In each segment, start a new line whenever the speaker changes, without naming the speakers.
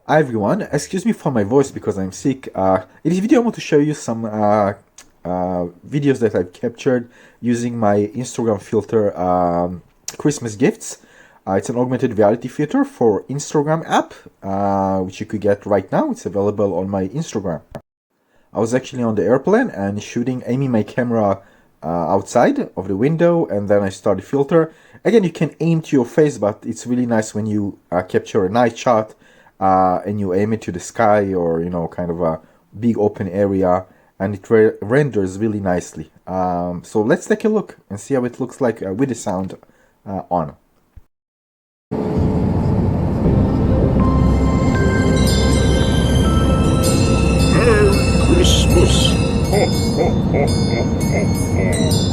Hi everyone, excuse me for my voice because I'm sick. In this video I want to show you some videos that I've captured using my Instagram filter Christmas gifts. It's an augmented reality filter for Instagram app, which you could get right now. It's available on my Instagram. I was actually on the airplane and aiming my camera outside of the window, and then I start the filter. Again, you can aim to your face, but it's really nice when you capture a night shot and you aim it to the sky or kind of a big open area, and it renders really nicely. So let's take a look and see how it looks like with the sound on.
Christmas. Ho, ho, ho, ho, ho, ho.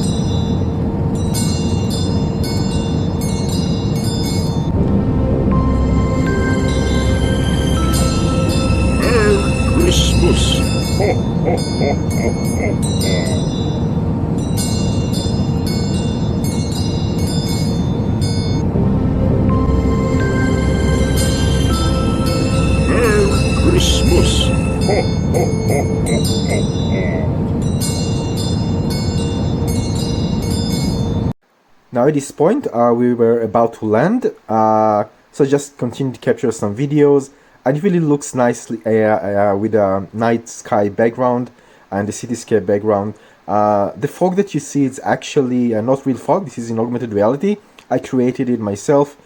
Merry Christmas. Ho, ho, ho, ho, ho, ho. Merry Christmas. Ho, ho, ho, ho, ho, ho.
Now at this point, we were about to land, so just continue to capture some videos, and it really looks nicely with a night sky background and the cityscape background. The fog that you see is actually not real fog. This is in augmented reality. I created it myself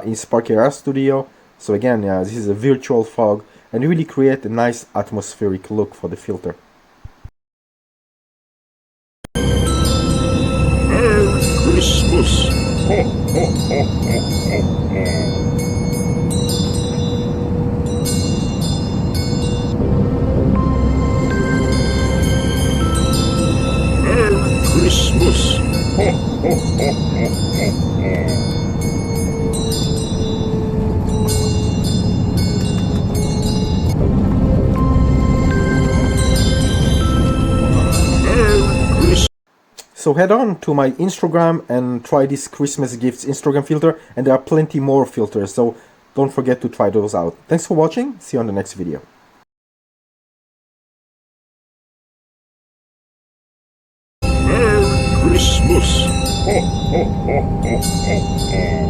in Spark AR Studio. So again, this is a virtual fog, and really create a nice atmospheric look for the filter.
Christmas. Ho, ho, ho, ho, ho, ho. Merry Christmas. Ho, ho, ho, ho, ho, ho.
So head on to my Instagram and try this Christmas gifts Instagram filter, and there are plenty more filters, so don't forget to try those out. Thanks for watching, see you on the next video.
Merry Christmas! Ho, ho, ho, ho, ho, ho.